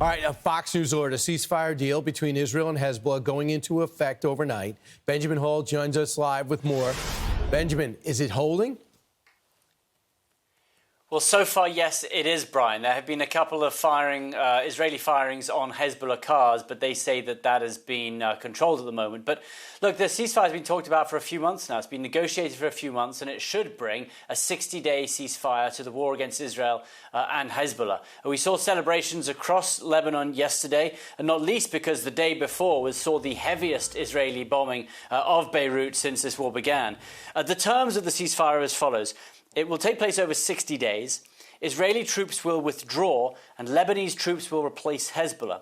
All right, a Fox News alert, a ceasefire deal between Israel and Hezbollah going into effect overnight. Benjamin Hall joins us live with more. Benjamin, is it holding? Well, so far, yes, it is, Brian. There have been a couple of Israeli firings on Hezbollah cars, but they say that that has been controlled at the moment. But look, the ceasefire has been talked about for a few months now. It's been negotiated for a few months, and it should bring a 60-day ceasefire to the war against Israel and Hezbollah. We saw celebrations across Lebanon yesterday, and not least because the day before we saw the heaviest Israeli bombing of Beirut since this war began. The terms of the ceasefire are as follows. It will take place over 60 days. Israeli troops will withdraw and Lebanese troops will replace Hezbollah.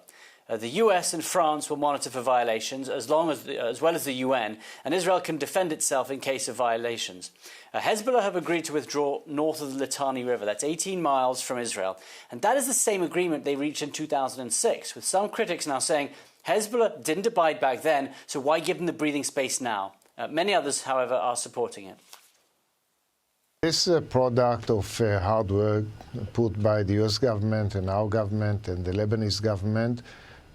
The US and France will monitor for violations as well as the UN, and Israel can defend itself in case of violations. Hezbollah have agreed to withdraw north of the Litani River. That's 18 miles from Israel. And that is the same agreement they reached in 2006, with some critics now saying Hezbollah didn't abide back then, so why give them the breathing space now? Many others, however, are supporting it. This is a product of hard work put by the US government and our government and the Lebanese government.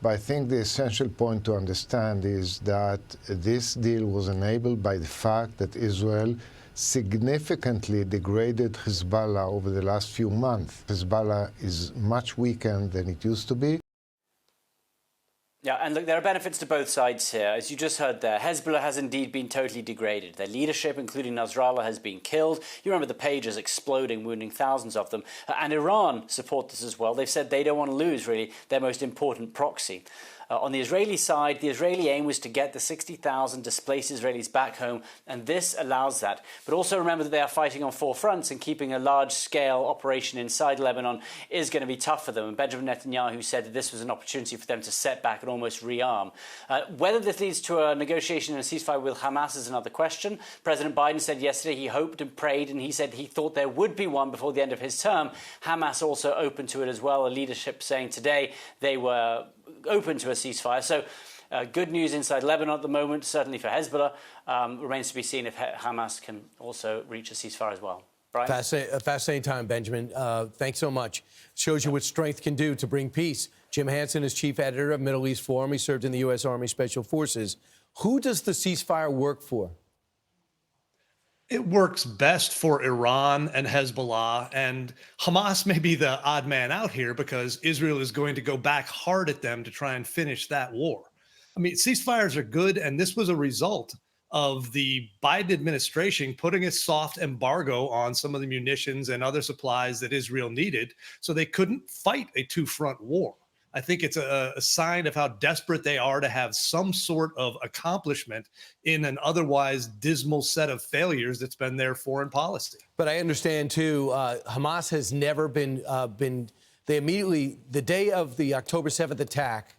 But I think the essential point to understand is that this deal was enabled by the fact that Israel significantly degraded Hezbollah over the last few months. Hezbollah is much weakened than it used to be. Yeah, and look, there are benefits to both sides here. As you just heard there, Hezbollah has indeed been totally degraded. Their leadership, including Nasrallah, has been killed. You remember the pages exploding, wounding thousands of them. And Iran support this as well. They've said they don't want to lose, really, their most important proxy. On the Israeli side, the Israeli aim was to get the 60,000 displaced Israelis back home, and this allows that. But also remember that they are fighting on four fronts, and keeping a large-scale operation inside Lebanon is going to be tough for them. And Benjamin Netanyahu said that this was an opportunity for them to set back and almost rearm. Whether this leads to a negotiation and a ceasefire with Hamas is another question. President Biden said yesterday he hoped and prayed, and he said he thought there would be one before the end of his term. Hamas also open to it as well, a leadership saying today they were open to a ceasefire. So good news inside Lebanon at the moment, certainly for Hezbollah. Remains to be seen if Hamas can also reach a ceasefire as well. Brian? Fascinating time, Benjamin. Thanks so much. Shows you what strength can do to bring peace. Jim Hanson is chief editor of Middle East Forum. He served in the U.S. Army Special Forces. Who does the ceasefire work for? It works best for Iran and Hezbollah, and Hamas may be the odd man out here because Israel is going to go back hard at them to try and finish that war. I mean, ceasefires are good, and this was a result of the Biden administration putting a soft embargo on some of the munitions and other supplies that Israel needed, so they couldn't fight a two-front war. I think it's a sign of how desperate they are to have some sort of accomplishment in an otherwise dismal set of failures that's been their foreign policy. But I understand, too, Hamas has never been they immediately, the day of the October 7th attack,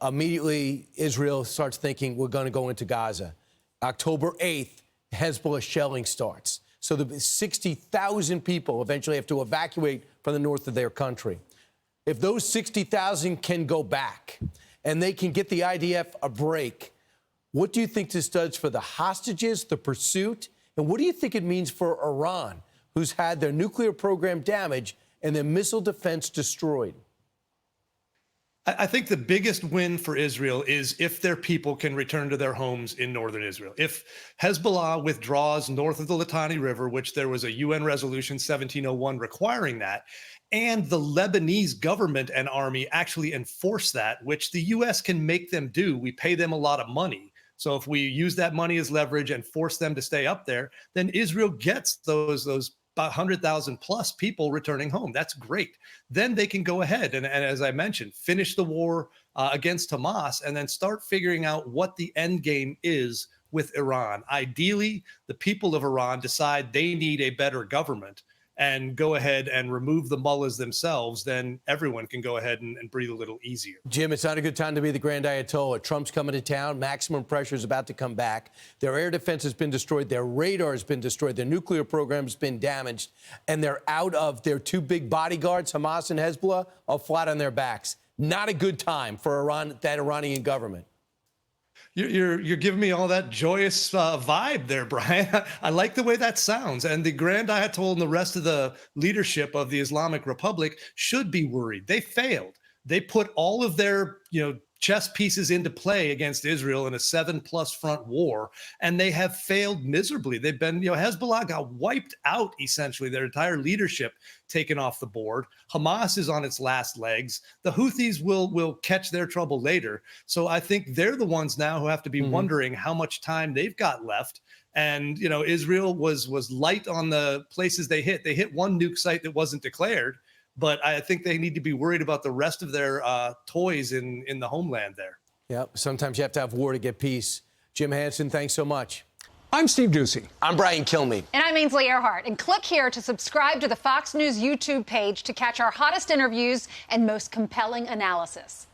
immediately Israel starts thinking we're going to go into Gaza. October 8th, Hezbollah shelling starts. So the 60,000 people eventually have to evacuate from the north of their country. If those 60,000 can go back and they can get the IDF a break, what do you think this does for the hostages, the pursuit? And what do you think it means for Iran, who's had their nuclear program damaged and their missile defense destroyed? I think the biggest win for Israel is if their people can return to their homes in northern Israel. If Hezbollah withdraws north of the Litani River, which there was a UN resolution 1701 requiring that, and the Lebanese government and army actually enforce that, which the U.S. can make them do. We pay them a lot of money. So if we use that money as leverage and force them to stay up there, then Israel gets those about 100,000 plus people returning home. That's great. Then they can go ahead and as I mentioned, finish the war against Hamas and then start figuring out what the end game is with Iran. Ideally, the people of Iran decide they need a better government and go ahead and remove the mullahs themselves, then everyone can go ahead and breathe a little easier. Jim, it's not a good time to be the Grand Ayatollah. Trump's coming to town. Maximum pressure is about to come back. Their air defense has been destroyed. Their radar has been destroyed. Their nuclear program has been damaged. And they're out of their two big bodyguards, Hamas and Hezbollah, are flat on their backs. Not a good time for Iran, that Iranian government. You're giving me all that joyous vibe there, Brian. I like the way that sounds. And the Grand Ayatollah and the rest of the leadership of the Islamic Republic should be worried. They failed. they put all of their, chess pieces into play against Israel in a 7+ front war, and they have failed miserably. They've been, Hezbollah got wiped out, essentially, their entire leadership taken off the board. Hamas is on its last legs. The Houthis will catch their trouble later. So I think they're the ones now who have to be wondering how much time they've got left. And, Israel was light on the places they hit. They hit one nuke site that wasn't declared, but I think they need to be worried about the rest of their toys in the homeland there. Yep. Sometimes you have to have war to get peace. Jim Hanson, thanks so much. I'm Steve Doocy. I'm Brian Kilmeade. And I'm Ainsley Earhart. And click here to subscribe to the Fox News YouTube page to catch our hottest interviews and most compelling analysis.